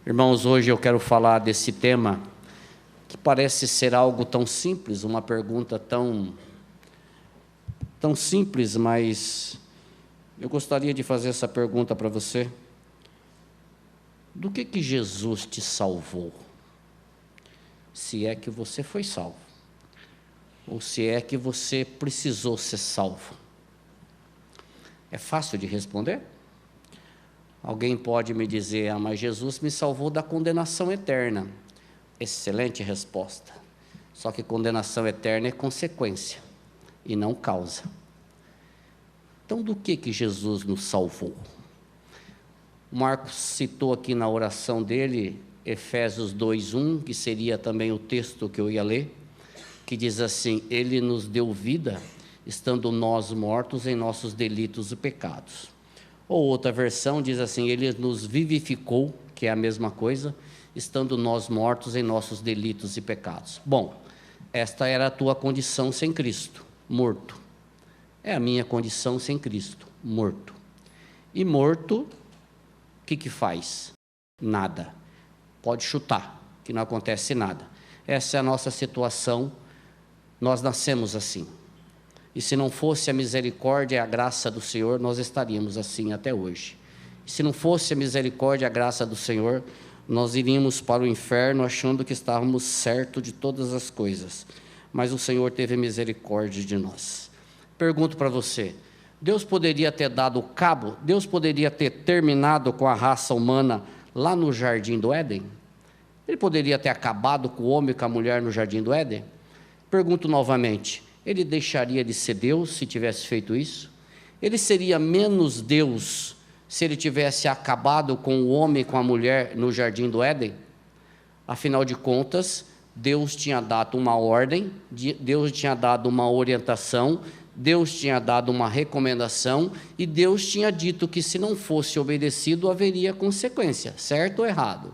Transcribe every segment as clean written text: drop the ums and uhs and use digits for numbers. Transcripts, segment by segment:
Irmãos, hoje eu quero falar desse tema que parece ser algo tão simples, uma pergunta tão simples, mas eu gostaria de fazer essa pergunta para você. Do que Jesus te salvou? Se é que você foi salvo, ou se é que você precisou ser salvo. É fácil de responder? Alguém pode me dizer, mas Jesus me salvou da condenação eterna. Excelente resposta. Só que condenação eterna é consequência e não causa. Então, do que Jesus nos salvou? Marcos citou aqui na oração dele, Efésios 2:1, que seria também o texto que eu ia ler, que diz assim: Ele nos deu vida, estando nós mortos em nossos delitos e pecados. Ou outra versão diz assim: Ele nos vivificou, que é a mesma coisa, estando nós mortos em nossos delitos e pecados. Bom, esta era a tua condição sem Cristo, morto. É a minha condição sem Cristo, morto. E morto, o que faz? Nada. Pode chutar, que não acontece nada. Essa é a nossa situação, nós nascemos assim. E se não fosse a misericórdia e a graça do Senhor, nós estaríamos assim até hoje. E se não fosse a misericórdia e a graça do Senhor, nós iríamos para o inferno achando que estávamos certos de todas as coisas. Mas o Senhor teve misericórdia de nós. Pergunto para você, Deus poderia ter dado cabo, Deus poderia ter terminado com a raça humana lá no Jardim do Éden? Ele poderia ter acabado com o homem e com a mulher no Jardim do Éden? Pergunto novamente, ele deixaria de ser Deus se tivesse feito isso? Ele seria menos Deus se ele tivesse acabado com o homem e com a mulher no Jardim do Éden? Afinal de contas, Deus tinha dado uma ordem, Deus tinha dado uma orientação, Deus tinha dado uma recomendação e Deus tinha dito que se não fosse obedecido haveria consequência, certo ou errado?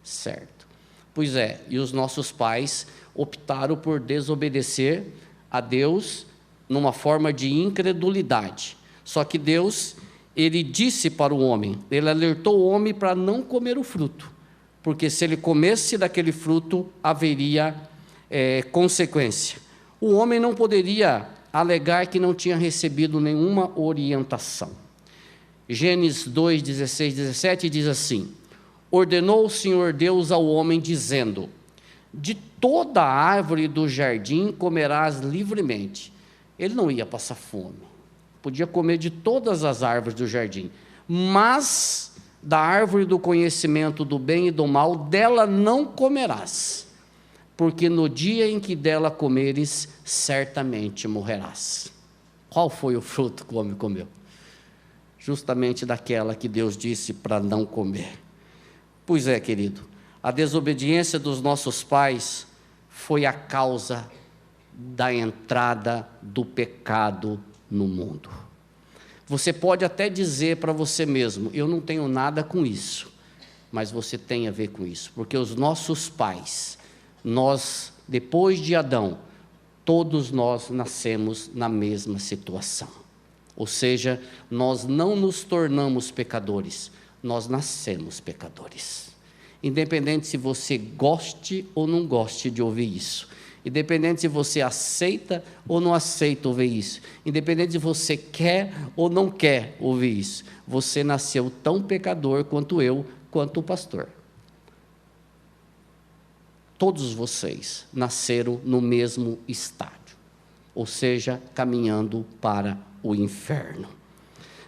Certo. Pois é, e os nossos pais optaram por desobedecer a Deus numa forma de incredulidade. Só que Deus, ele disse para o homem, ele alertou o homem para não comer o fruto, porque se ele comesse daquele fruto, haveria consequência. O homem não poderia alegar que não tinha recebido nenhuma orientação. Gênesis 2, 16, 17 diz assim: Ordenou o Senhor Deus ao homem, dizendo: De toda a árvore do jardim comerás livremente. Ele não ia passar fome, podia comer de todas as árvores do jardim, mas da árvore do conhecimento do bem e do mal, dela não comerás, porque no dia em que dela comeres, certamente morrerás. Qual foi o fruto que o homem comeu? Justamente daquela que Deus disse para não comer. Pois é, querido, a desobediência dos nossos pais foi a causa da entrada do pecado no mundo. Você pode até dizer para você mesmo, eu não tenho nada com isso, mas você tem a ver com isso, porque os nossos pais, nós, depois de Adão, todos nós nascemos na mesma situação. Ou seja, nós não nos tornamos pecadores, nós nascemos pecadores. Independente se você goste ou não goste de ouvir isso, independente se você aceita ou não aceita ouvir isso, independente se você quer ou não quer ouvir isso, você nasceu tão pecador quanto eu, quanto o pastor. Todos vocês nasceram no mesmo estádio, ou seja, caminhando para o inferno.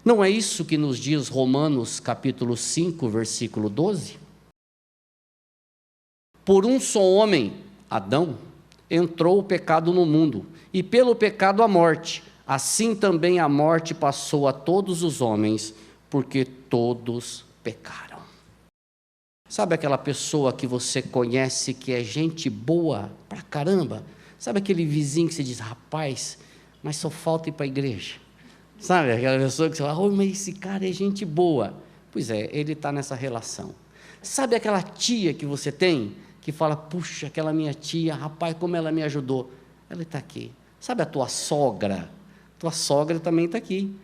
Não é isso que nos diz Romanos capítulo 5, versículo 12? Por um só homem, Adão, entrou o pecado no mundo, e pelo pecado a morte. Assim também a morte passou a todos os homens, porque todos pecaram. Sabe aquela pessoa que você conhece que é gente boa pra caramba? Sabe aquele vizinho que você diz, rapaz, mas só falta ir para a igreja? Sabe aquela pessoa que você fala, mas esse cara é gente boa. Pois é, ele está nessa relação. Sabe aquela tia que você tem, que fala, puxa, aquela minha tia, rapaz, como ela me ajudou. Ela está aqui. Sabe a tua sogra? Tua sogra também está aqui.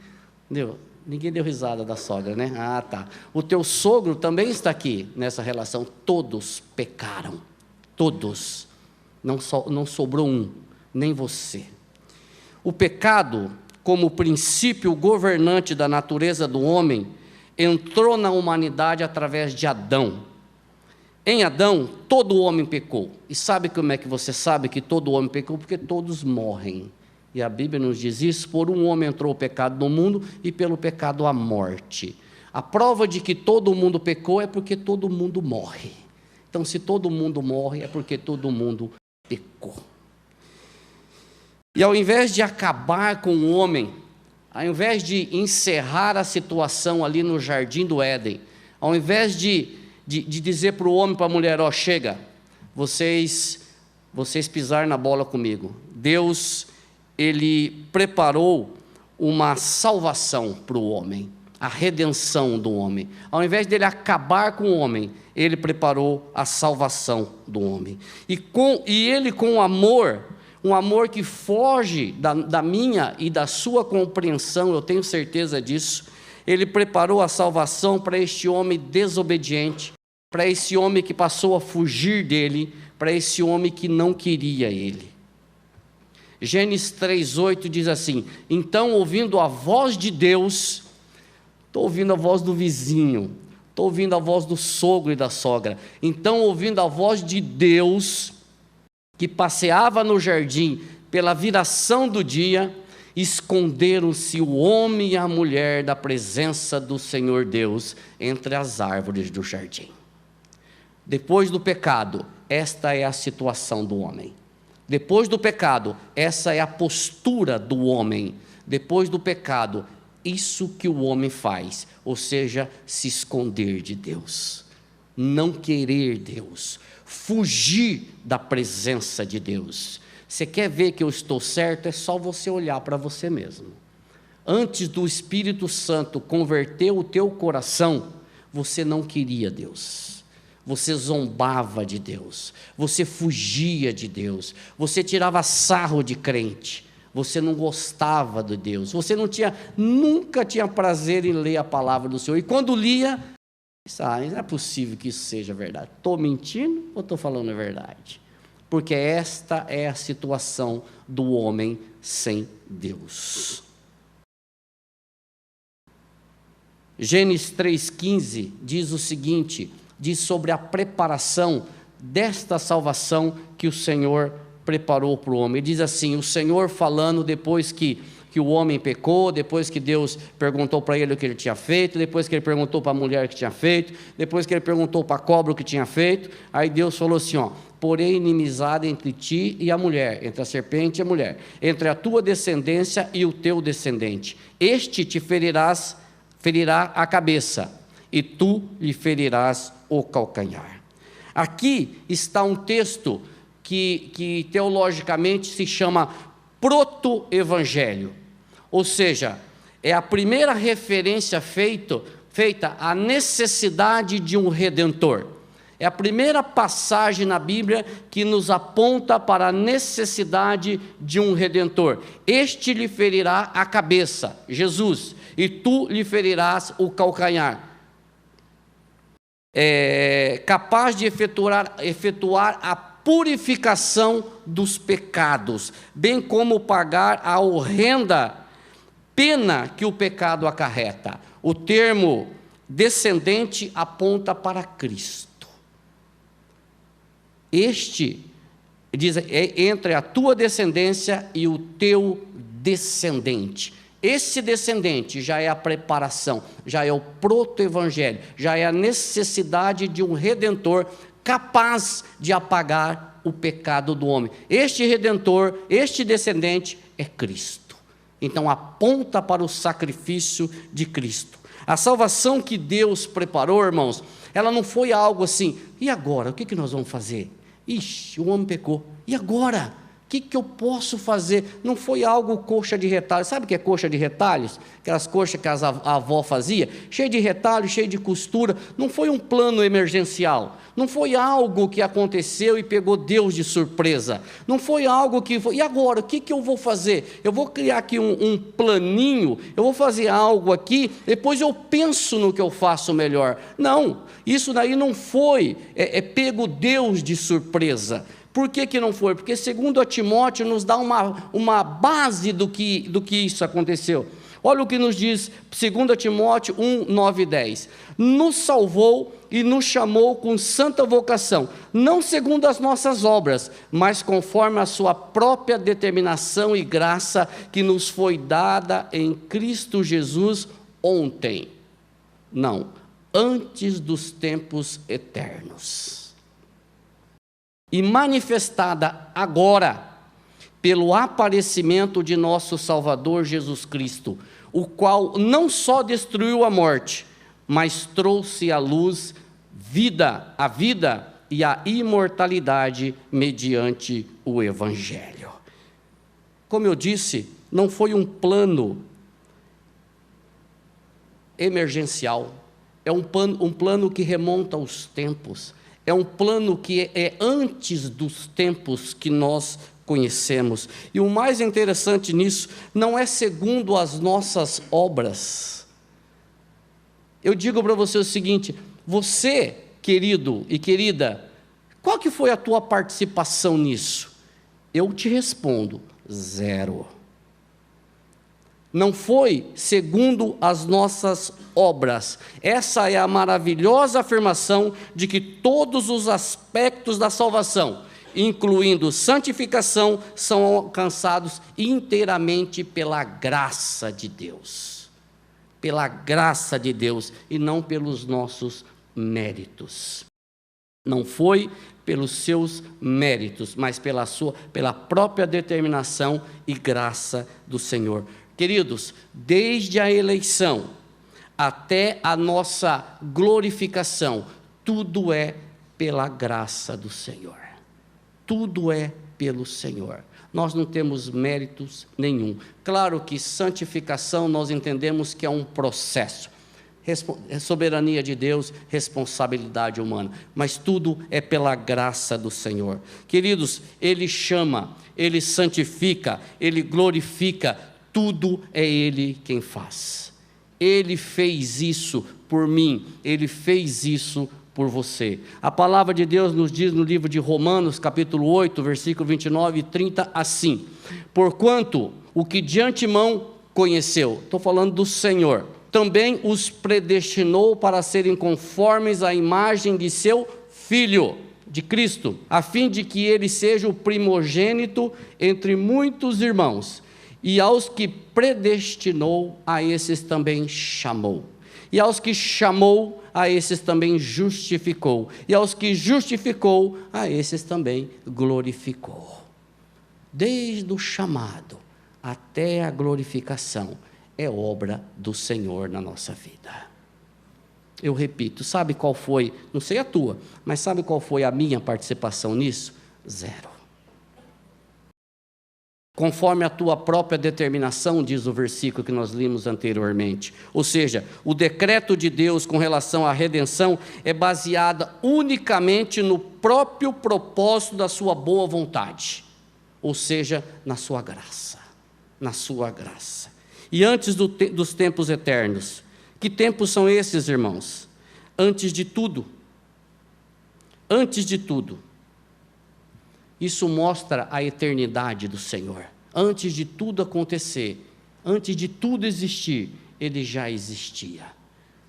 Entendeu? Ninguém deu risada da sogra, né? Ah, tá. O teu sogro também está aqui nessa relação. Todos pecaram. Todos. Não sobrou um, nem você. O pecado, como princípio governante da natureza do homem, entrou na humanidade através de Adão. Em Adão, todo homem pecou. E sabe como é que você sabe que todo homem pecou? Porque todos morrem. E a Bíblia nos diz isso: por um homem entrou o pecado no mundo, e pelo pecado a morte. A prova de que todo mundo pecou é porque todo mundo morre. Então, se todo mundo morre, é porque todo mundo pecou. E ao invés de acabar com o homem, ao invés de encerrar a situação ali no jardim do Éden, ao invés de dizer para o homem e para a mulher: ó, chega, vocês pisaram na bola comigo. Deus, Ele preparou uma salvação para o homem, a redenção do homem. Ao invés dele acabar com o homem, Ele preparou a salvação do homem. E Ele, com amor, um amor que foge da minha e da sua compreensão, eu tenho certeza disso, Ele preparou a salvação para este homem desobediente, para esse homem que passou a fugir dele, para esse homem que não queria Ele. Gênesis 3,8 diz assim: então, ouvindo a voz de Deus, estou ouvindo a voz do vizinho, estou ouvindo a voz do sogro e da sogra, então, ouvindo a voz de Deus, que passeava no jardim pela viração do dia, esconderam-se o homem e a mulher da presença do Senhor Deus entre as árvores do jardim. Depois do pecado, esta é a situação do homem. Depois do pecado, essa é a postura do homem. Depois do pecado, isso que o homem faz, ou seja, se esconder de Deus, não querer Deus, fugir da presença de Deus. Você quer ver que eu estou certo? É só você olhar para você mesmo. Antes do Espírito Santo converter o teu coração, você não queria Deus. Você zombava de Deus, você fugia de Deus, você tirava sarro de crente, você não gostava de Deus, você nunca tinha prazer em ler a palavra do Senhor, e quando lia, não é possível que isso seja verdade, estou mentindo ou estou falando a verdade? Porque esta é a situação do homem sem Deus. Gênesis 3,15 diz o seguinte, diz sobre a preparação desta salvação que o Senhor preparou para o homem. Ele diz assim, o Senhor falando depois que o homem pecou, depois que Deus perguntou para ele o que ele tinha feito, depois que ele perguntou para a mulher o que tinha feito, depois que ele perguntou para a cobra o que tinha feito, aí Deus falou assim, porém inimizade entre ti e a mulher, entre a serpente e a mulher, entre a tua descendência e o teu descendente, este te ferirá a cabeça, e tu lhe ferirás o calcanhar. Aqui está um texto que teologicamente se chama proto-evangelho, ou seja, é a primeira referência feita à necessidade de um redentor. É a primeira passagem na Bíblia que nos aponta para a necessidade de um redentor. Este lhe ferirá a cabeça, Jesus, e tu lhe ferirás o calcanhar. Capaz de efetuar a purificação dos pecados, bem como pagar a horrenda pena que o pecado acarreta. O termo descendente aponta para Cristo. Este diz, entre a tua descendência e o teu descendente. Esse descendente já é a preparação, já é o proto-evangelho, já é a necessidade de um redentor capaz de apagar o pecado do homem. Este redentor, este descendente é Cristo. Então aponta para o sacrifício de Cristo. A salvação que Deus preparou, irmãos, ela não foi algo assim, e agora, o que nós vamos fazer? Ixi, o homem pecou, e agora? O que eu posso fazer? Não foi algo coxa de retalhos. Sabe o que é coxa de retalhos? Aquelas coxas que a avó fazia, cheio de retalho, cheio de costura. Não foi um plano emergencial. Não foi algo que aconteceu e pegou Deus de surpresa. Não foi algo que... E agora, o que eu vou fazer? Eu vou criar aqui um planinho, eu vou fazer algo aqui, depois eu penso no que eu faço melhor. Não, isso daí não foi pego Deus de surpresa. Por que não foi? Porque segundo a Timóteo nos dá uma base do que isso aconteceu. Olha o que nos diz 2 Timóteo 1, 9 e 10. Nos salvou e nos chamou com santa vocação, não segundo as nossas obras, mas conforme a sua própria determinação e graça que nos foi dada em Cristo Jesus ontem. Não, antes dos tempos eternos. E manifestada agora, pelo aparecimento de nosso Salvador Jesus Cristo, o qual não só destruiu a morte, mas trouxe à luz a vida e a imortalidade mediante o Evangelho. Como eu disse, não foi um plano emergencial, é um plano que remonta aos tempos, é um plano que é antes dos tempos que nós conhecemos. E o mais interessante nisso, não é segundo as nossas obras. Eu digo para você o seguinte, você, querido e querida, qual que foi a tua participação nisso? Eu te respondo, 0. Não foi segundo as nossas obras. Essa é a maravilhosa afirmação de que todos os aspectos da salvação, incluindo santificação, são alcançados inteiramente pela graça de Deus. Pela graça de Deus e não pelos nossos méritos. Não foi pelos seus méritos, mas pela própria determinação e graça do Senhor. Queridos, desde a eleição até a nossa glorificação, tudo é pela graça do Senhor. Tudo é pelo Senhor. Nós não temos méritos nenhum. Claro que santificação nós entendemos que é um processo. Soberania de Deus, responsabilidade humana. Mas tudo é pela graça do Senhor. Queridos, Ele chama, Ele santifica, Ele glorifica. Tudo é Ele quem faz. Ele fez isso por mim, Ele fez isso por você. A palavra de Deus nos diz no livro de Romanos, capítulo 8, versículo 29 e 30, assim: porquanto o que de antemão conheceu, estou falando do Senhor, também os predestinou para serem conformes à imagem de seu Filho, de Cristo, a fim de que ele seja o primogênito entre muitos irmãos. E aos que predestinou, a esses também chamou. E aos que chamou, a esses também justificou. E aos que justificou, a esses também glorificou. Desde o chamado até a glorificação, é obra do Senhor na nossa vida. Eu repito, sabe qual foi, não sei a tua, mas sabe qual foi a minha participação nisso? 0. Conforme a tua própria determinação, diz o versículo que nós lemos anteriormente. Ou seja, o decreto de Deus com relação à redenção é baseado unicamente no próprio propósito da sua boa vontade. Ou seja, na sua graça. Na sua graça. E antes dos tempos eternos. Que tempos são esses, irmãos? Antes de tudo. Antes de tudo. Isso mostra a eternidade do Senhor. Antes de tudo acontecer, antes de tudo existir, Ele já existia.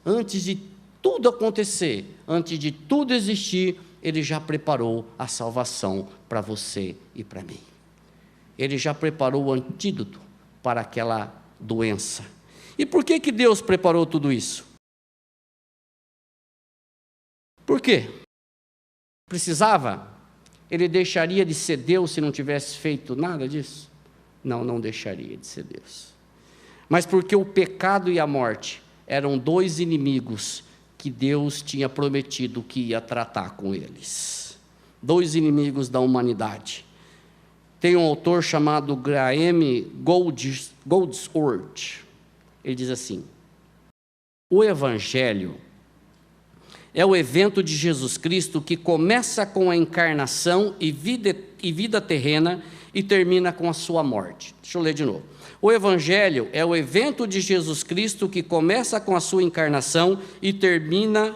Antes de tudo acontecer, antes de tudo existir, Ele já preparou a salvação para você e para mim. Ele já preparou o antídoto para aquela doença. E por que Deus preparou tudo isso? Por quê? Precisava? Ele deixaria de ser Deus se não tivesse feito nada disso? Não, não deixaria de ser Deus. Mas porque o pecado e a morte eram 2 inimigos que Deus tinha prometido que ia tratar com eles. 2 inimigos da humanidade. Tem um autor chamado Graham Goldsworth. Ele diz assim: o Evangelho é o evento de Jesus Cristo que começa com a encarnação e vida terrena e termina com a sua morte. Deixa eu ler de novo. O Evangelho é o evento de Jesus Cristo que começa com a sua encarnação e termina...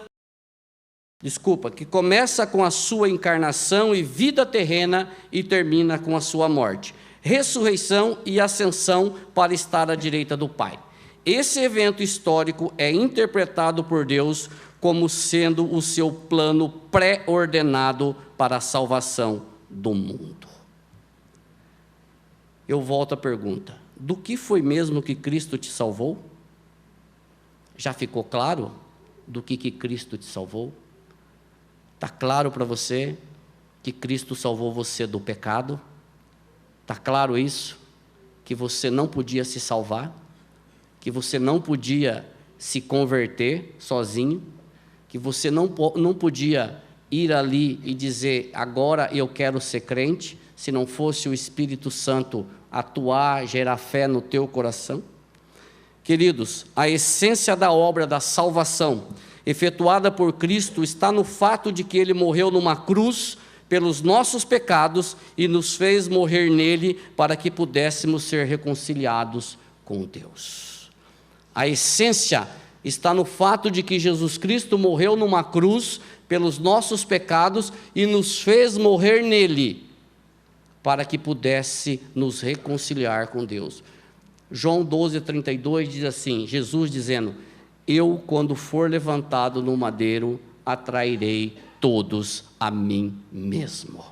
que começa com a sua encarnação e vida terrena e termina com a sua morte, ressurreição e ascensão para estar à direita do Pai. Esse evento histórico é interpretado por Deus como sendo o seu plano pré-ordenado para a salvação do mundo. Eu volto à pergunta: do que foi mesmo que Cristo te salvou? Já ficou claro do que Cristo te salvou? Está claro para você que Cristo salvou você do pecado? Está claro isso? Que você não podia se salvar? Que você não podia se converter sozinho? Que você não podia ir ali e dizer: agora eu quero ser crente, se não fosse o Espírito Santo atuar, gerar fé no teu coração? Queridos, a essência da obra da salvação efetuada por Cristo está no fato de que Ele morreu numa cruz pelos nossos pecados e nos fez morrer nele para que pudéssemos ser reconciliados com Deus. A essência está no fato de que Jesus Cristo morreu numa cruz pelos nossos pecados e nos fez morrer nele para que pudesse nos reconciliar com Deus. João 12:32 diz assim, Jesus dizendo: eu, quando for levantado no madeiro, atrairei todos a mim mesmo.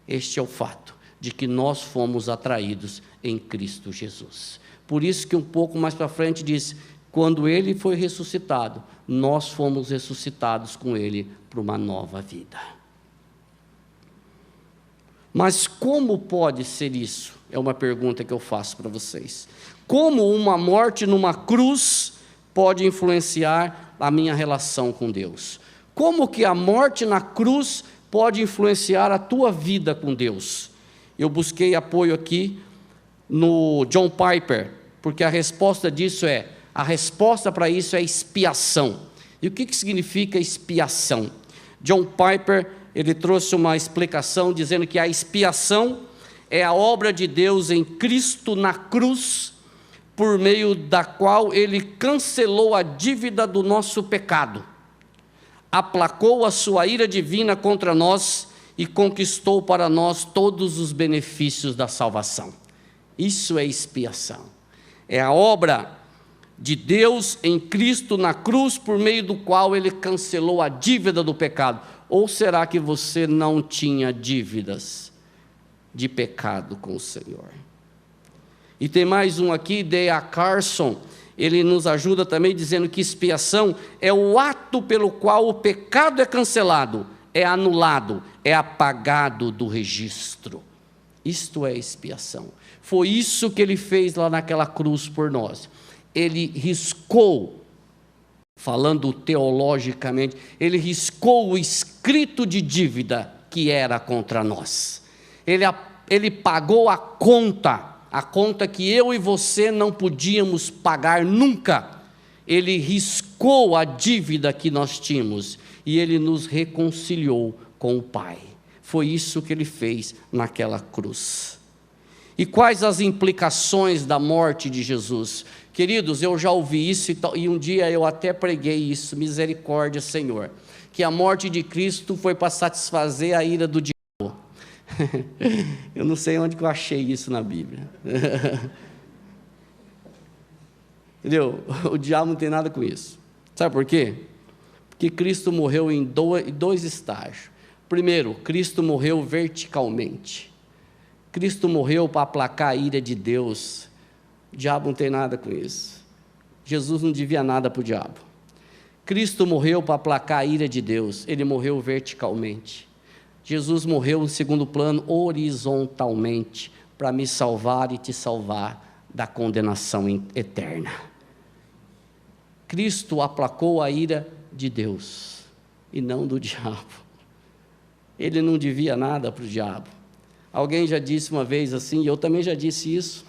Este é o fato de que nós fomos atraídos em Cristo Jesus. Por isso que um pouco mais para frente diz: quando Ele foi ressuscitado, nós fomos ressuscitados com Ele para uma nova vida. Mas como pode ser isso? É uma pergunta que eu faço para vocês. Como uma morte numa cruz pode influenciar a minha relação com Deus? Como que a morte na cruz pode influenciar a tua vida com Deus? Eu busquei apoio aqui no John Piper, porque a resposta para isso é expiação. E o que significa expiação? John Piper, ele trouxe uma explicação dizendo que a expiação é a obra de Deus em Cristo na cruz, por meio da qual Ele cancelou a dívida do nosso pecado, aplacou a sua ira divina contra nós e conquistou para nós todos os benefícios da salvação. Isso é expiação. É a obra de Deus em Cristo na cruz, por meio do qual Ele cancelou a dívida do pecado. Ou será que você não tinha dívidas de pecado com o Senhor? E tem mais um aqui, D.A. Carson, ele nos ajuda também dizendo que expiação é o ato pelo qual o pecado é cancelado, é anulado, é apagado do registro. Isto é expiação. Foi isso que Ele fez lá naquela cruz por nós. Ele riscou, falando teologicamente, Ele riscou o escrito de dívida que era contra nós. Ele pagou a conta que eu e você não podíamos pagar nunca. Ele riscou a dívida que nós tínhamos e Ele nos reconciliou com o Pai. Foi isso que Ele fez naquela cruz. E quais as implicações da morte de Jesus? Queridos, eu já ouvi isso e um dia eu até preguei isso, misericórdia, Senhor, que a morte de Cristo foi para satisfazer a ira do diabo. Eu não sei onde que eu achei isso na Bíblia. Entendeu? O diabo não tem nada com isso. Sabe por quê? Porque Cristo morreu em dois estágios. Primeiro, Cristo morreu verticalmente. Cristo morreu para aplacar a ira de Deus. O diabo não tem nada com isso. Jesus não devia nada para o diabo. Cristo morreu para aplacar a ira de Deus. Ele morreu verticalmente. Jesus morreu em segundo plano, horizontalmente, para me salvar e te salvar da condenação eterna. Cristo aplacou a ira de Deus e não do diabo. Ele não devia nada para o diabo. Alguém já disse uma vez assim, e eu também já disse isso,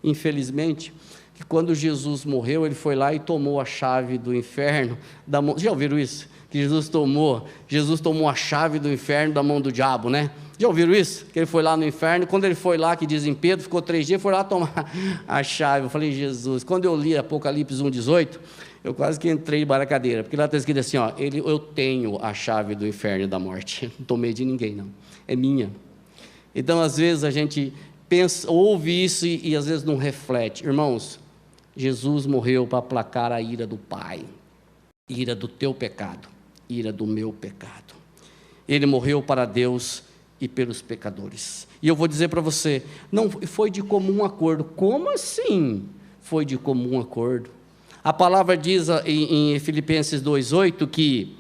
infelizmente, que quando Jesus morreu, ele foi lá e tomou a chave do inferno da mão. Já ouviram isso? Que Jesus tomou a chave do inferno da mão do diabo, né? Já ouviram isso? Que ele foi lá no inferno, quando ele foi lá, que diz em Pedro, ficou 3 dias, foi lá tomar a chave. Eu falei, Jesus, quando eu li Apocalipse 1,18, eu quase que entrei debaixo da cadeira, porque lá está escrito assim, ó, eu tenho a chave do inferno e da morte, não tomei de ninguém não, é minha. Então às vezes a gente pensa, ouve isso e às vezes não reflete. Irmãos, Jesus morreu para aplacar a ira do Pai, ira do teu pecado, ira do meu pecado. Ele morreu para Deus e pelos pecadores. E eu vou dizer para você, não foi de comum acordo. Como assim foi de comum acordo? A palavra diz em Filipenses 2,8 que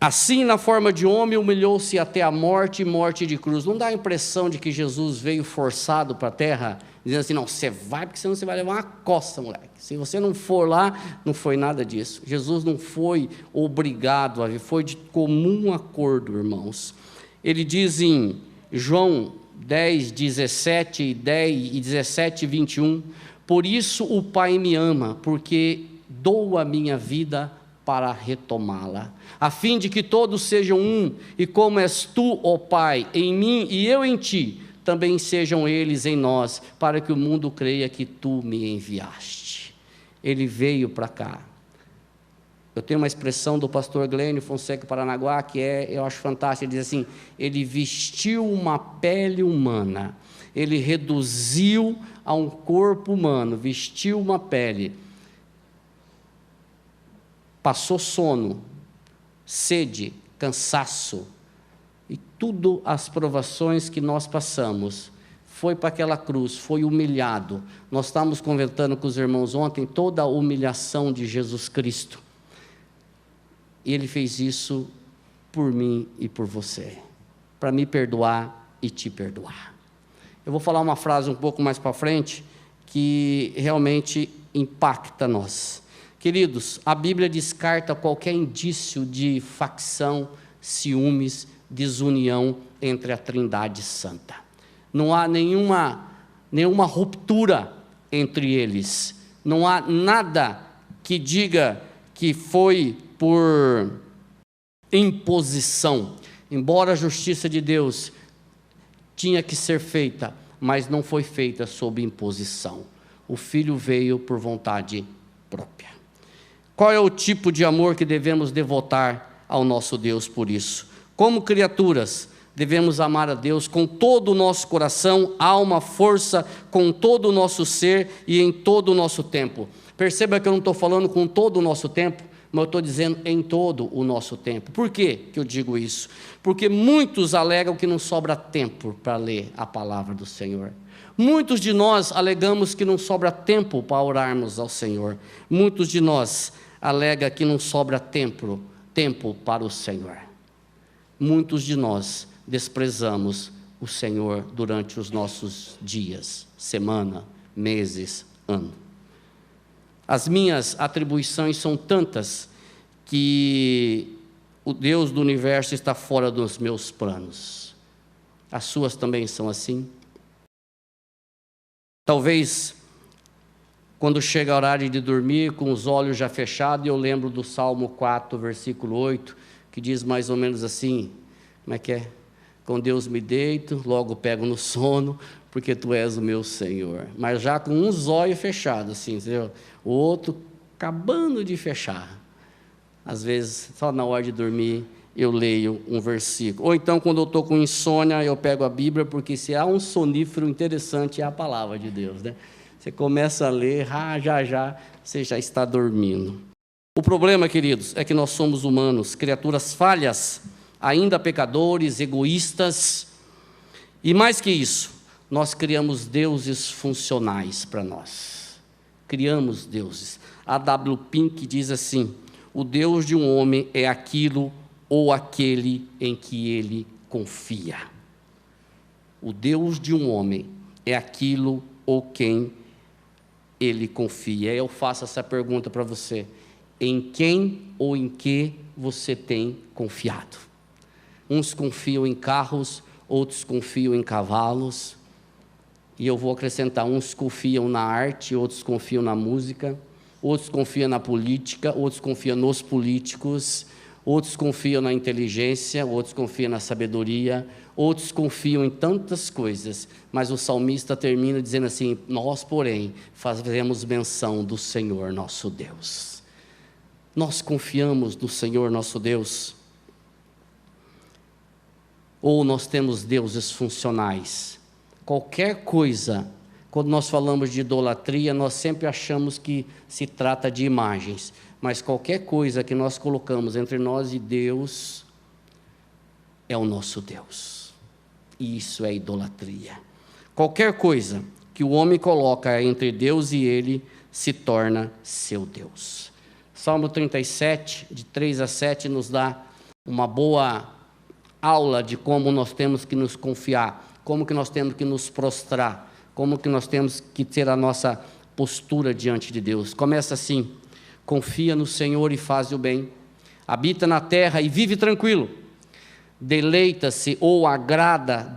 assim, na forma de homem, humilhou-se até a morte e morte de cruz. Não dá a impressão de que Jesus veio forçado para a terra, dizendo assim, não, você vai, porque senão você vai levar uma coça, moleque. Se você não for lá, não foi nada disso. Jesus não foi obrigado a vir, foi de comum acordo, irmãos. Ele diz em João 10, 17 e 17, 21, por isso o Pai me ama, porque dou a minha vida para retomá-la, a fim de que todos sejam um, e como és tu, ó Pai, em mim e eu em ti, também sejam eles em nós, para que o mundo creia que tu me enviaste. Ele veio para cá. Eu tenho uma expressão do pastor Glênio Fonseca Paranaguá, que eu acho fantástica, ele diz assim, ele vestiu uma pele humana, ele reduziu a um corpo humano, vestiu uma pele, passou sono, sede, cansaço, e tudo as provações que nós passamos, foi para aquela cruz, foi humilhado. Nós estávamos conversando com os irmãos ontem, toda a humilhação de Jesus Cristo, e Ele fez isso por mim e por você, para me perdoar e te perdoar. Eu vou falar uma frase um pouco mais para frente, que realmente impacta nós. Queridos, a Bíblia descarta qualquer indício de facção, ciúmes, desunião entre a Trindade Santa. Não há nenhuma ruptura entre eles. Não há nada que diga que foi por imposição. Embora a justiça de Deus tinha que ser feita, mas não foi feita sob imposição. O Filho veio por vontade própria. Qual é o tipo de amor que devemos devotar ao nosso Deus por isso? Como criaturas, devemos amar a Deus com todo o nosso coração, alma, força, com todo o nosso ser e em todo o nosso tempo. Perceba que eu não estou falando com todo o nosso tempo, mas eu estou dizendo em todo o nosso tempo. Por que que eu digo isso? Porque muitos alegam que não sobra tempo para ler a palavra do Senhor. Muitos de nós alegamos que não sobra tempo para orarmos ao Senhor. Muitos de nós alegam que não sobra tempo para o Senhor. Muitos de nós desprezamos o Senhor durante os nossos dias, semana, meses, ano. As minhas atribuições são tantas que o Deus do universo está fora dos meus planos. As suas também são assim? Talvez, quando chega a horário de dormir, com os olhos já fechados, eu lembro do Salmo 4, versículo 8, que diz mais ou menos assim, como é que é? Com Deus me deito, logo pego no sono, porque Tu és o meu Senhor. Mas já com um zóio fechado, assim, entendeu? O outro acabando de fechar. Às vezes, só na hora de dormir, eu leio um versículo. Ou então, quando eu estou com insônia, eu pego a Bíblia, porque se há um sonífero interessante, é a palavra de Deus, né? Você começa a ler, já você já está dormindo. O problema, queridos, é que nós somos humanos, criaturas falhas, ainda pecadores, egoístas, e mais que isso, nós criamos deuses funcionais para nós. Criamos deuses. A W. Pink diz assim, o Deus de um homem é aquilo ou aquele em que ele confia. O Deus de um homem é aquilo ou quem ele confia. Eu faço essa pergunta para você. Em quem ou em que você tem confiado? Uns confiam em carros, outros confiam em cavalos, e eu vou acrescentar, uns confiam na arte, outros confiam na música, outros confiam na política, outros confiam nos políticos, outros confiam na inteligência, outros confiam na sabedoria, outros confiam em tantas coisas, mas o salmista termina dizendo assim: nós, porém, fazemos menção do Senhor nosso Deus. Nós confiamos no Senhor nosso Deus, ou nós temos deuses funcionais? Qualquer coisa, quando nós falamos de idolatria, nós sempre achamos que se trata de imagens, mas qualquer coisa que nós colocamos entre nós e Deus, é o nosso Deus, e isso é idolatria. Qualquer coisa que o homem coloca entre Deus e ele, se torna seu Deus. Salmo 37, de 3 a 7, nos dá uma boa aula de como nós temos que nos confiar, como que nós temos que nos prostrar, como que nós temos que ter a nossa postura diante de Deus. Começa assim: confia no Senhor e faz o bem, habita na terra e vive tranquilo, deleita-se ou agrada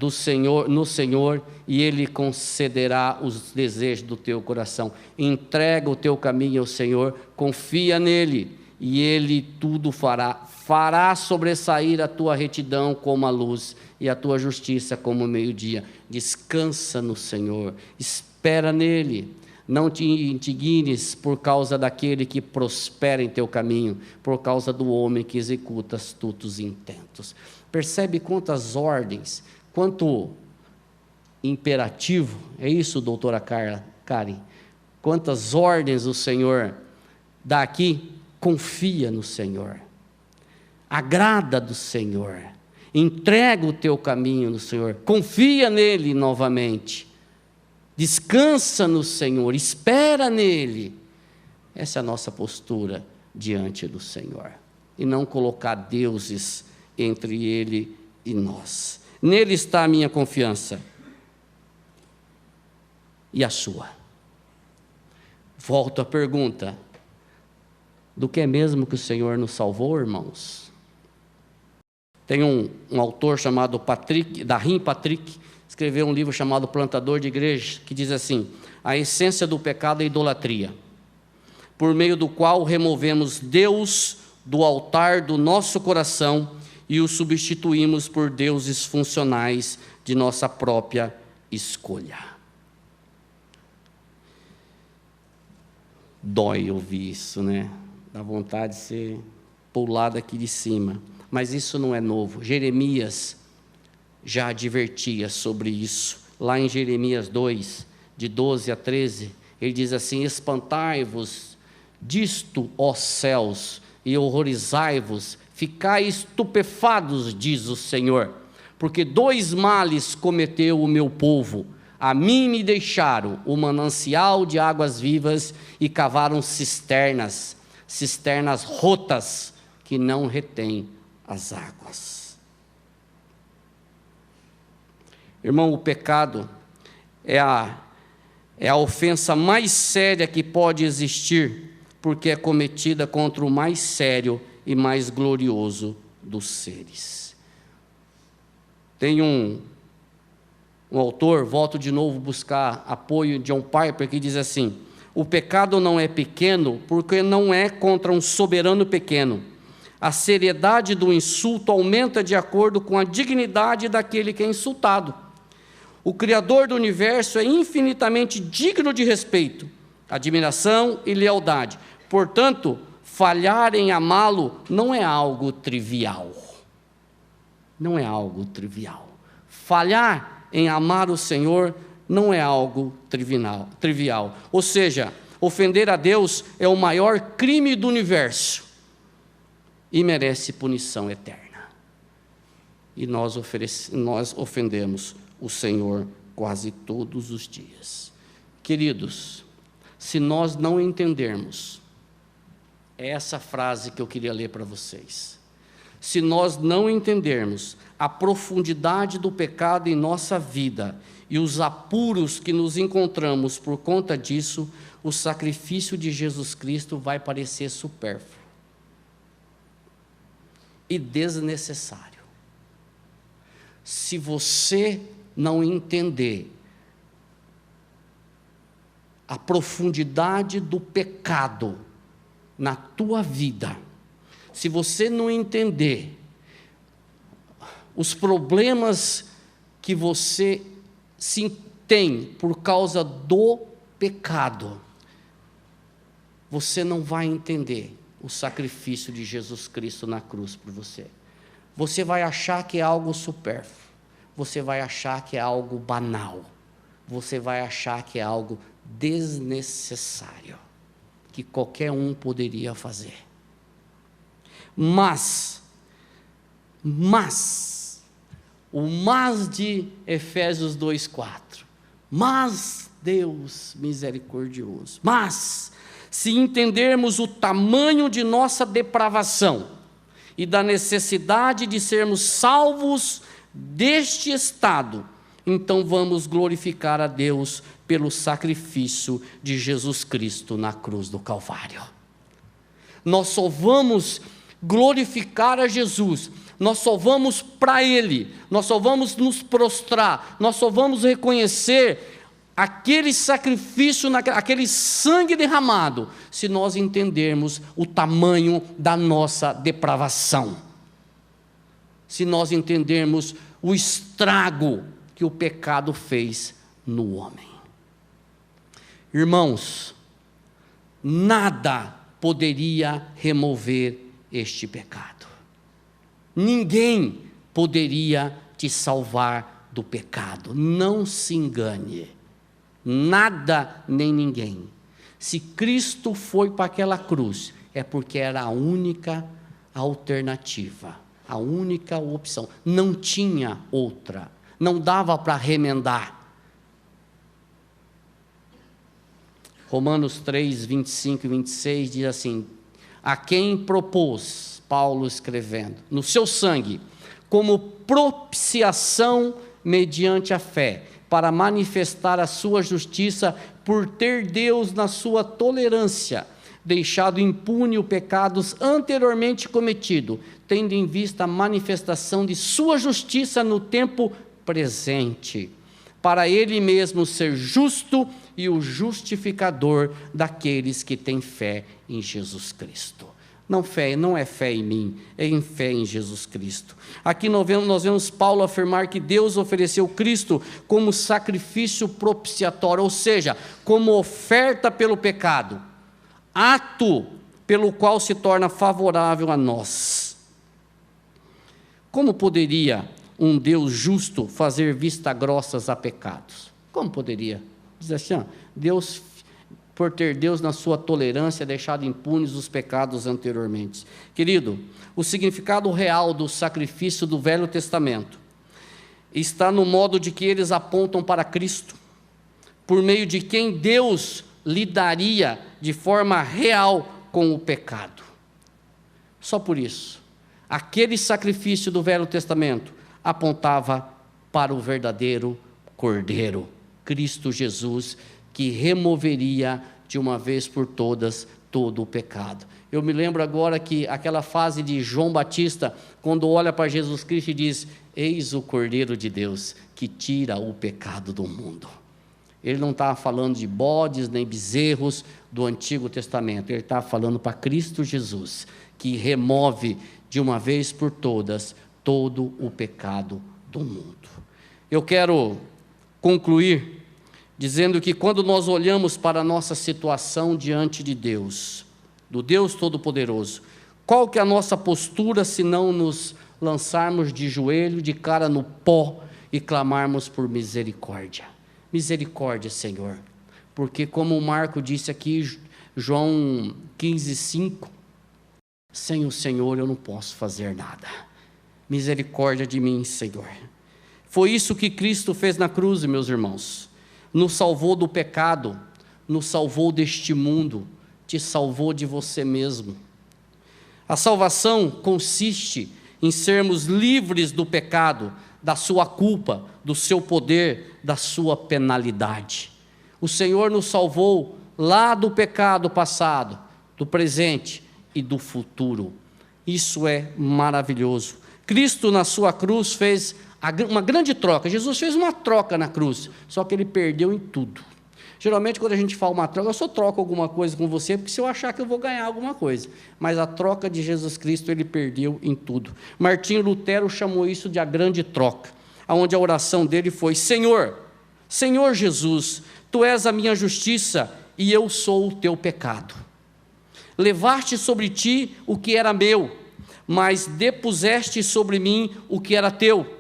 no Senhor, e Ele concederá os desejos do teu coração. Entrega o teu caminho ao Senhor, confia nele, e Ele tudo fará sobressair a tua retidão como a luz, e a tua justiça como o meio-dia. Descansa no Senhor, espera nele, não te indignes por causa daquele que prospera em teu caminho, por causa do homem que executa astutos intentos. Percebe quantas ordens, quanto imperativo, é isso, doutora Karen? Quantas ordens o Senhor dá aqui? Confia no Senhor, agrada do Senhor, entrega o teu caminho no Senhor, confia nele novamente, descansa no Senhor, espera nele. Essa é a nossa postura diante do Senhor, e não colocar deuses entre ele e nós. Nele está a minha confiança e a sua. Volto à pergunta: do que é mesmo que o Senhor nos salvou, irmãos? Tem um autor chamado Darim Patrick, escreveu um livro chamado Plantador de Igreja, que diz assim: a essência do pecado é a idolatria, por meio do qual removemos Deus do altar do nosso coração e o substituímos por deuses funcionais de nossa própria escolha. Dói ouvir isso, né? Dá vontade de ser pulado aqui de cima. Mas isso não é novo. Jeremias já advertia sobre isso. Lá em Jeremias 2, de 12 a 13, ele diz assim: espantai-vos disto, ó céus, e horrorizai-vos, ficai estupefados, diz o Senhor, porque dois males cometeu o meu povo. A mim me deixaram o manancial de águas vivas e cavaram cisternas rotas que não retêm as águas. Irmão, o pecado é a ofensa mais séria que pode existir, porque é cometida contra o mais sério e mais glorioso dos seres. Tem um autor, volto de novo buscar apoio, John Piper, que diz assim: o pecado não é pequeno porque não é contra um soberano pequeno. A seriedade do insulto aumenta de acordo com a dignidade daquele que é insultado. O Criador do universo é infinitamente digno de respeito, admiração e lealdade. Portanto, falhar em amá-lo não é algo trivial. Não é algo trivial. Falhar em amar o Senhor não é algo trivial. Ou seja, ofender a Deus é o maior crime do universo e merece punição eterna. E nós ofendemos o Senhor quase todos os dias. Queridos, se nós não entendermos, é essa frase que eu queria ler para vocês. Se nós não entendermos a profundidade do pecado em nossa vida e os apuros que nos encontramos por conta disso, o sacrifício de Jesus Cristo vai parecer supérfluo e desnecessário. Se você não entender a profundidade do pecado na tua vida, se você não entender os problemas que você tem por causa do pecado, você não vai entender o sacrifício de Jesus Cristo na cruz por você. Você vai achar que é algo supérfluo, você vai achar que é algo banal, você vai achar que é algo desnecessário, que qualquer um poderia fazer. Mas, o mas de Efésios 2:4, mas Deus misericordioso, mas se entendermos o tamanho de nossa depravação e da necessidade de sermos salvos deste estado, então vamos glorificar a Deus pelo sacrifício de Jesus Cristo na cruz do Calvário. Nós só vamos glorificar a Jesus, nós só vamos para Ele, nós só vamos nos prostrar, nós só vamos reconhecer aquele sacrifício, aquele sangue derramado, se nós entendermos o tamanho da nossa depravação, se nós entendermos o estrago que o pecado fez no homem. Irmãos, nada poderia remover este pecado, ninguém poderia te salvar do pecado, não se engane. Nada nem ninguém. Se Cristo foi para aquela cruz, é porque era a única alternativa, a única opção, não tinha outra, não dava para remendar. Romanos 3, 25 e 26 diz assim: a quem propôs, Paulo escrevendo, no seu sangue, como propiciação mediante a fé, para manifestar a sua justiça, por ter Deus, na sua tolerância, deixado impune os pecados anteriormente cometidos, tendo em vista a manifestação de sua justiça no tempo presente, para Ele mesmo ser justo e o justificador daqueles que têm fé em Jesus Cristo. Não é fé em mim, é em fé em Jesus Cristo. Aqui nós vemos Paulo afirmar que Deus ofereceu Cristo como sacrifício propiciatório, ou seja, como oferta pelo pecado, ato pelo qual se torna favorável a nós. Como poderia um Deus justo fazer vista grossas a pecados? Como poderia? Diz assim, Deus, por ter Deus na sua tolerância deixado impunes os pecados anteriormente. Querido, o significado real do sacrifício do Velho Testamento está no modo de que eles apontam para Cristo, por meio de quem Deus lidaria de forma real com o pecado. Só por isso, aquele sacrifício do Velho Testamento apontava para o verdadeiro Cordeiro, Cristo Jesus, que removeria de uma vez por todas todo o pecado. Eu me lembro agora que aquela fase de João Batista, quando olha para Jesus Cristo e diz: eis o Cordeiro de Deus, que tira o pecado do mundo. Ele não estava falando de bodes nem bezerros do Antigo Testamento, ele estava falando para Cristo Jesus, que remove de uma vez por todas todo o pecado do mundo. Eu quero concluir dizendo que quando nós olhamos para a nossa situação diante de Deus, do Deus Todo-Poderoso, qual que é a nossa postura se não nos lançarmos de joelho, de cara no pó e clamarmos por misericórdia? Misericórdia, Senhor, porque como o Marco disse aqui, João 15:5, sem o Senhor eu não posso fazer nada. Misericórdia de mim, Senhor. Foi isso que Cristo fez na cruz, meus irmãos. Nos salvou do pecado, nos salvou deste mundo, te salvou de você mesmo. A salvação consiste em sermos livres do pecado, da sua culpa, do seu poder, da sua penalidade. O Senhor nos salvou lá do pecado passado, do presente e do futuro. Isso é maravilhoso. Cristo na sua cruz fez Uma grande troca. Jesus fez uma troca na cruz, só que ele perdeu em tudo. Geralmente, quando a gente fala uma troca, eu só troco alguma coisa com você, porque se eu achar que eu vou ganhar alguma coisa. Mas a troca de Jesus Cristo, ele perdeu em tudo. Martinho Lutero chamou isso de a grande troca, onde a oração dele foi: Senhor, Senhor Jesus, Tu és a minha justiça e eu sou o Teu pecado. Levaste sobre Ti o que era meu, mas depuseste sobre mim o que era Teu.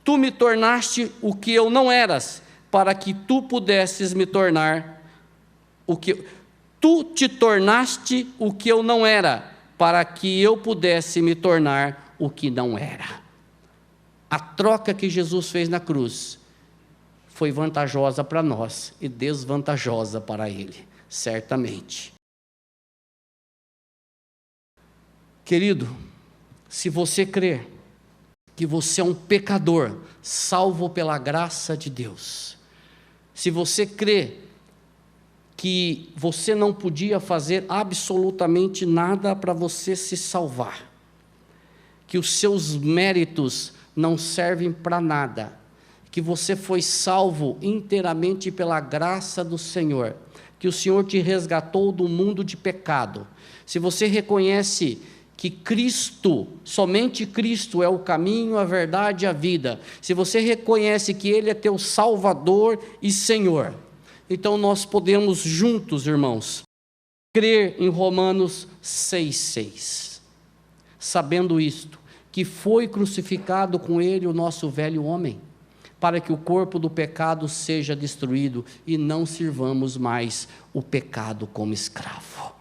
Tu me tornaste o que eu não eras, para que Tu pudesses me tornar o que... Tu te tornaste o que eu não era, para que eu pudesse me tornar o que não era. A troca que Jesus fez na cruz foi vantajosa para nós e desvantajosa para Ele, certamente. Querido, se você crer que você é um pecador, salvo pela graça de Deus, se você crê que você não podia fazer absolutamente nada para você se salvar, que os seus méritos não servem para nada, que você foi salvo inteiramente pela graça do Senhor, que o Senhor te resgatou do mundo de pecado, se você reconhece que Cristo, somente Cristo é o caminho, a verdade e a vida, se você reconhece que Ele é teu Salvador e Senhor, então nós podemos juntos, irmãos, crer em Romanos 6,6, sabendo isto, que foi crucificado com Ele o nosso velho homem, para que o corpo do pecado seja destruído e não sirvamos mais o pecado como escravo.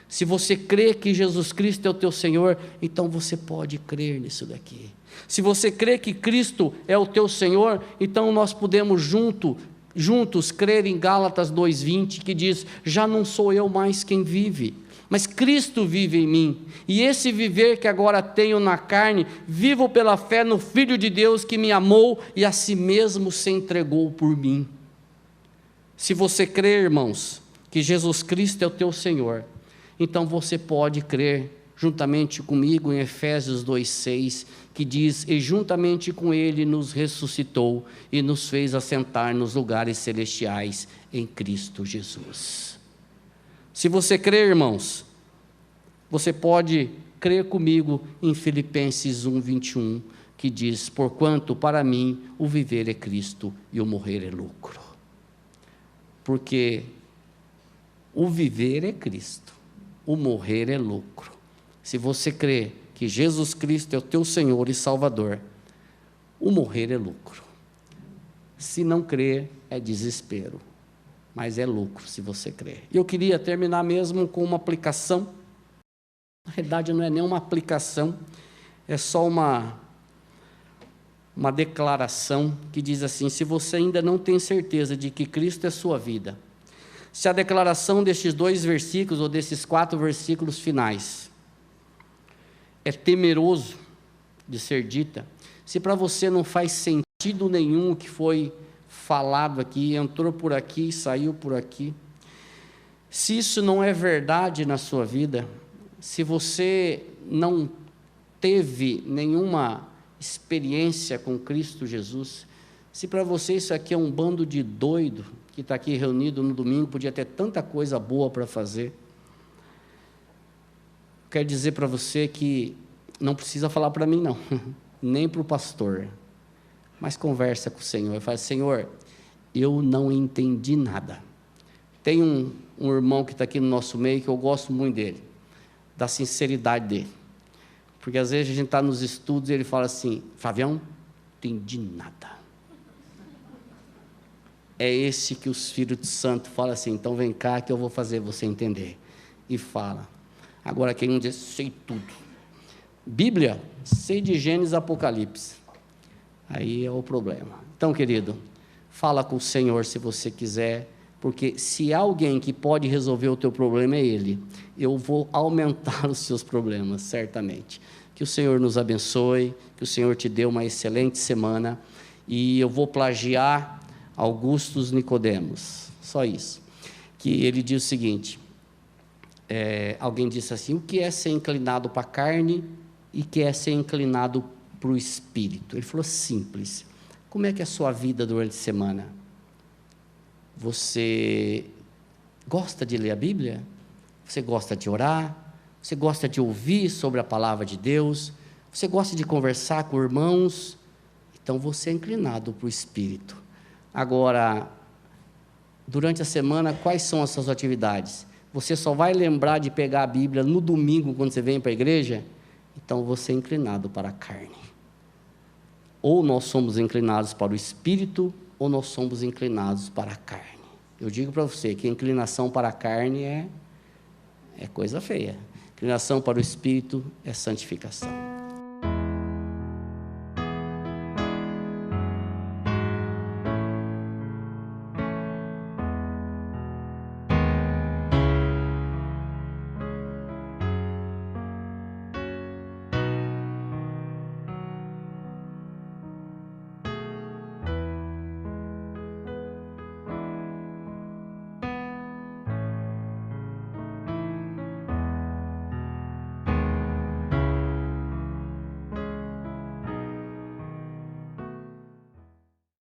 Se você crê que Jesus Cristo é o teu Senhor, então você pode crer nisso daqui. Se você crê que Cristo é o teu Senhor, então nós podemos juntos crer em Gálatas 2,20, que diz: já não sou eu mais quem vive, mas Cristo vive em mim, e esse viver que agora tenho na carne, vivo pela fé no Filho de Deus que me amou e a si mesmo se entregou por mim. Se você crê, irmãos, que Jesus Cristo é o teu Senhor, então você pode crer juntamente comigo em Efésios 2,6, que diz: e juntamente com Ele nos ressuscitou e nos fez assentar nos lugares celestiais em Cristo Jesus. Se você crer, irmãos, você pode crer comigo em Filipenses 1,21, que diz: porquanto para mim o viver é Cristo e o morrer é lucro. Porque o viver é Cristo, o morrer é lucro. Se você crê que Jesus Cristo é o teu Senhor e Salvador, o morrer é lucro. Se não crer, é desespero, mas é lucro se você crer. E eu queria terminar mesmo com uma aplicação. Na verdade, não é nem uma aplicação, é só uma declaração que diz assim: se você ainda não tem certeza de que Cristo é sua vida, se a declaração destes 2 versículos, ou desses 4 versículos finais, é temeroso de ser dita, se para você não faz sentido nenhum o que foi falado aqui, entrou por aqui, saiu por aqui, se isso não é verdade na sua vida, se você não teve nenhuma experiência com Cristo Jesus, se para você isso aqui é um bando de doido, que está aqui reunido no domingo, podia ter tanta coisa boa para fazer, quero dizer para você que não precisa falar para mim não, nem para o pastor, mas conversa com o Senhor, fala: Senhor, eu não entendi nada. Tem um irmão que está aqui no nosso meio, que eu gosto muito dele, da sinceridade dele, porque às vezes a gente está nos estudos e ele fala assim: Flavião, não entendi nada. É esse que o Espírito Santo fala assim: então vem cá que eu vou fazer você entender, e fala. Agora quem não diz: sei tudo, Bíblia, sei de Gênesis a Apocalipse, aí é o problema. Então, querido, fala com o Senhor se você quiser, porque se há alguém que pode resolver o teu problema, é Ele. Eu vou aumentar os seus problemas, certamente. Que o Senhor nos abençoe, que o Senhor te dê uma excelente semana, e eu vou plagiar Augustus Nicodemos, só isso, que ele diz o seguinte, alguém disse assim: o que é ser inclinado para a carne e o que é ser inclinado para o Espírito. Ele falou simples. Como é que é a sua vida durante a semana? Você gosta de ler a Bíblia? Você gosta de orar? Você gosta de ouvir sobre a palavra de Deus? Você gosta de conversar com irmãos? Então você é inclinado para o Espírito. Agora, durante a semana, quais são as suas atividades? Você só vai lembrar de pegar a Bíblia no domingo, quando você vem para a igreja? Então você é inclinado para a carne. Ou nós somos inclinados para o Espírito, ou nós somos inclinados para a carne. Eu digo para você que a inclinação para a carne é coisa feia. A inclinação para o Espírito é santificação.